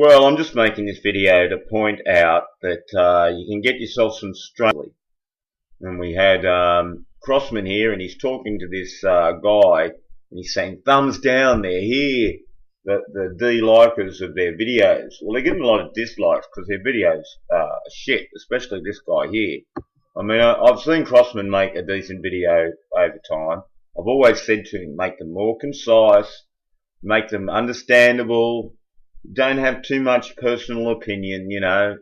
Well, I'm just making this video to point out that you can get yourself some strangely. And we had Crossman here, and he's talking to this guy, and he's saying, thumbs down, they're here, the D-likers of their videos. Well, they're getting a lot of dislikes because their videos are shit, especially this guy here. I mean, I've seen Crossman make a decent video over time. I've always said to him, make them more concise, make them understandable, don't have too much personal opinion, you know,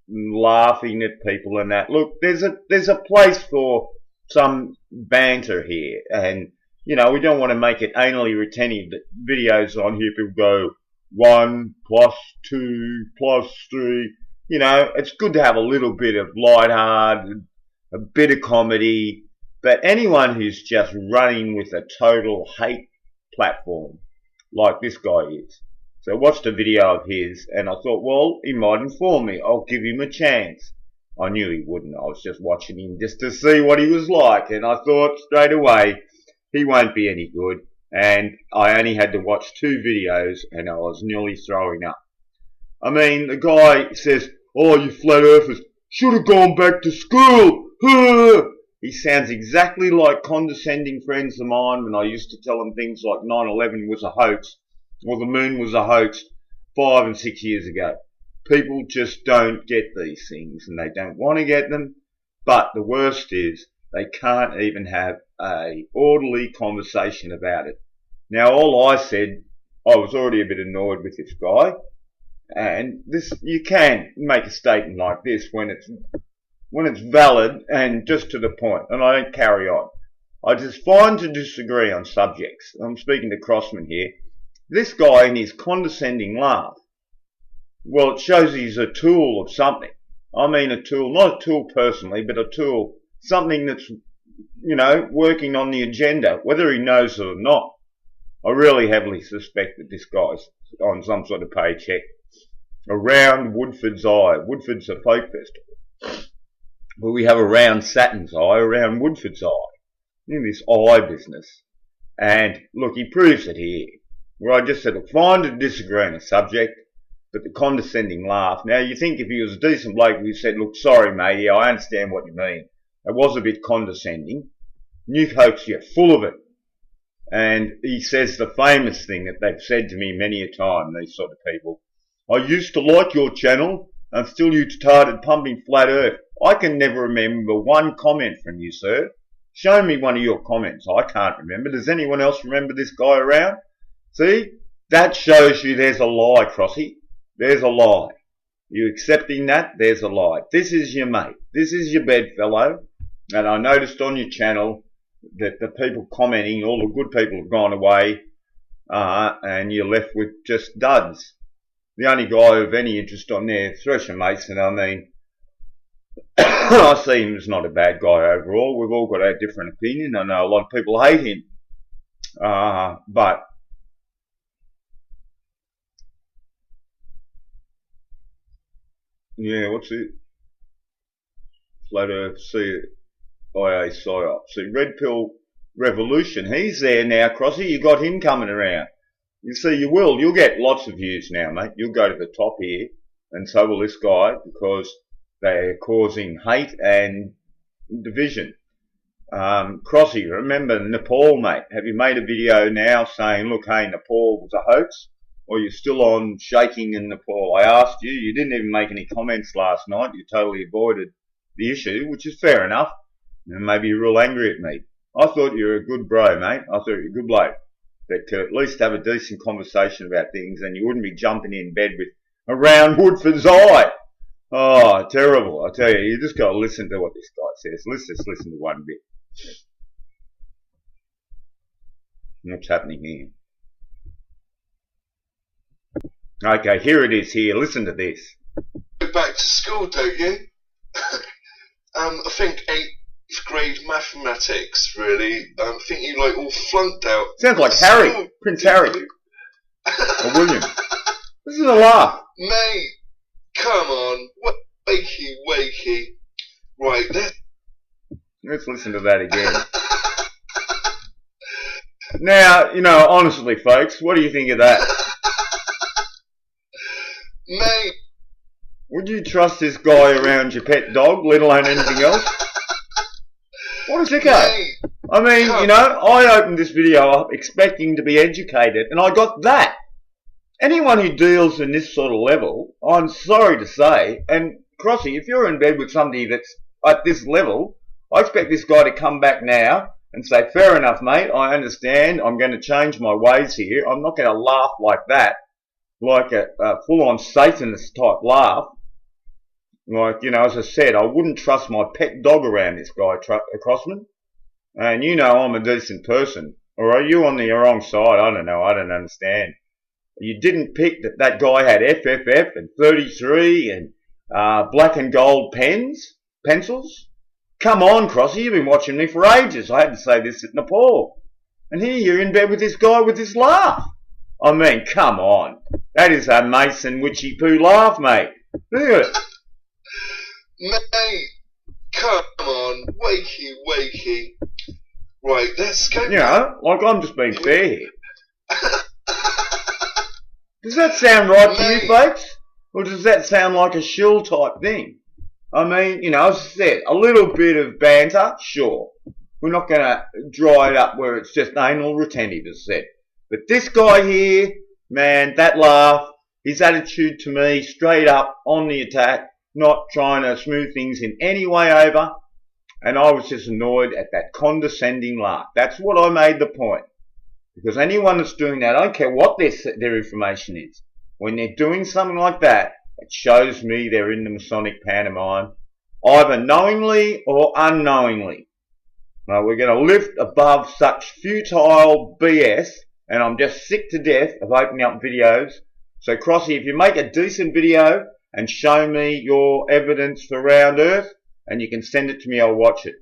laughing at people and that. Look, there's a place for some banter here, and you know, we don't want to make it anally retentive that videos on here people go 1 plus 2 plus 3. You know, it's good to have a little bit of lighthearted, a bit of comedy, but anyone who's just running with a total hate platform like this guy is. So I watched a video of his and I thought, well, he might inform me. I'll give him a chance. I knew he wouldn't. I was just watching him just to see what he was like, and I thought straight away, he won't be any good. And I only had to watch 2 videos and I was nearly throwing up. I mean, the guy says, oh, you flat earthers should have gone back to school. He sounds exactly like condescending friends of mine when I used to tell them things like 9/11 was a hoax or the moon was a hoax 5 and 6 years ago. People just don't get these things and they don't want to get them. But the worst is they can't even have a orderly conversation about it. Now, all I said, I was already a bit annoyed with this guy. And this, you can make a statement like this when it's valid and just to the point, and I don't carry on. I just find to disagree on subjects. I'm speaking to Crossman here. This guy and his condescending laugh, well, it shows he's a tool of something. I mean a tool, not a tool personally, but a tool, something that's, you know, working on the agenda, whether he knows it or not. I really heavily suspect that this guy's on some sort of paycheck. Around Woodford's Eye. Woodford's a folk festival. But we have around Saturn's Eye, around Woodford's Eye. In this eye business. And look, he proves it here. Where I just said, look, fine to disagree on a subject, but the condescending laugh. Now, you think if he was a decent bloke, he said, look, sorry, mate, yeah, I understand what you mean. It was a bit condescending. Nuke hoax, you're full of it. And he says the famous thing that they've said to me many a time, these sort of people. I used to like your channel until you started pumping flat earth. I can never remember one comment from you, sir. Show me one of your comments. I can't remember. Does anyone else remember this guy around? See? That shows you there's a lie, Crossy. There's a lie. You accepting that? There's a lie. This is your mate. This is your bedfellow. And I noticed on your channel that the people commenting, all the good people have gone away, and you're left with just duds. The only guy of any interest on there, Thresher Mason, I mean, I see him as not a bad guy overall. We've all got our different opinion. I know a lot of people hate him. But yeah, what's it? Flat Earth, CIA PSYOP. See, Red Pill Revolution. He's there now, Crossy. You got him coming around. You see, you'll get lots of views now, mate. You'll go to the top here, and so will this guy, because they're causing hate and division. Crossy, remember Nepal, mate? Have you made a video now saying, look, hey, Nepal was a hoax? Or you're still on shaking in Nepal? I asked you. You didn't even make any comments last night. You totally avoided the issue, which is fair enough. And maybe you're real angry at me. I thought you were a good bro, mate. I thought you were a good bloke that could at least have a decent conversation about things, and you wouldn't be jumping in bed with around Woodford's Eye. Oh, terrible. I tell you, you just got to listen to what this guy says. Let's just listen to one bit. What's happening here? Okay, here it is here. Listen to this. Go back to school, don't you? I think 8th grade mathematics, really. I think you like all flunked out. Sounds like Harry, Prince Harry. Or William. This is a laugh. Mate, come on. Wakey, wakey. Right, let's listen to that again. Now, you know, honestly, folks, what do you think of that? Mate. Would you trust this guy around your pet dog, let alone anything else? What a sicko. Mate. I mean, you know, I opened this video up expecting to be educated, and I got that. Anyone who deals in this sort of level, I'm sorry to say, and Crossy, if you're in bed with somebody that's at this level, I expect this guy to come back now and say, fair enough, mate, I understand, I'm going to change my ways here. I'm not going to laugh like that, like a full-on Satanist type laugh. Like, you know, as I said, I wouldn't trust my pet dog around this guy, Crossman. And you know I'm a decent person. Or are you on the wrong side? I don't know. I don't understand. You didn't pick that that guy had FFF and 33 and black and gold pencils? Come on, Crossy, you've been watching me for ages. I had to say this at Nepal. And here you're in bed with this guy with this laugh. I mean, come on. That is a Mason witchy poo laugh, mate. Look at it. Mate, come on, wakey. Right, let's go. You know, like I'm just being fair here. Does that sound right to you folks? Or does that sound like a shill type thing? I mean, you know, as I said, a little bit of banter, sure. We're not going to dry it up where it's just anal retentive, as I said. But this guy here, man, that laugh, his attitude to me, straight up on the attack, not trying to smooth things in any way over, and I was just annoyed at that condescending laugh. That's what I made the point. Because anyone that's doing that, I don't care what their information is, when they're doing something like that, it shows me they're in the Masonic pantomime, either knowingly or unknowingly. Now, we're going to lift above such futile BS, and I'm just sick to death of opening up videos. So, Crossy, if you make a decent video and show me your evidence for round Earth, and you can send it to me, I'll watch it.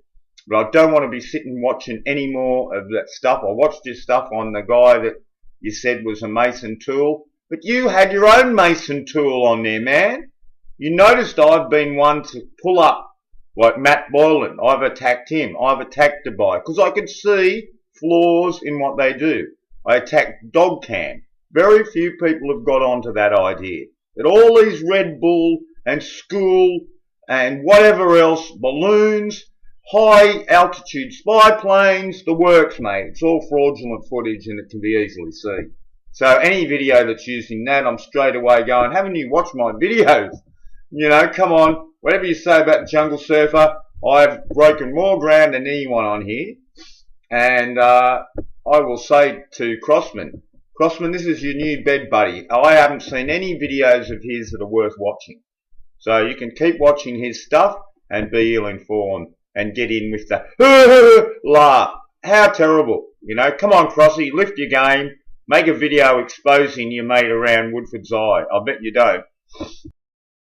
But I don't want to be sitting watching any more of that stuff. I watched this stuff on the guy that you said was a Mason tool. But you had your own Mason tool on there, man. You noticed I've been one to pull up, like Matt Boylan. I've attacked him. I've attacked Dubai, because I could see flaws in what they do. I attacked Dog Cam. Very few people have got onto that idea. That all these Red Bull and school and whatever else, balloons, high altitude spy planes, the works, mate. It's all fraudulent footage and it can be easily seen. So any video that's using that, I'm straight away going, haven't you watched my videos? You know, come on, whatever you say about Jungle Surfer, I've broken more ground than anyone on here. And I will say to Crossman, this is your new bed buddy. I haven't seen any videos of his that are worth watching. So you can keep watching his stuff and be ill-informed and get in with the laugh. How terrible. You know, come on, Crossy, lift your game. Make a video exposing your mate around Woodford's eye. I bet you don't.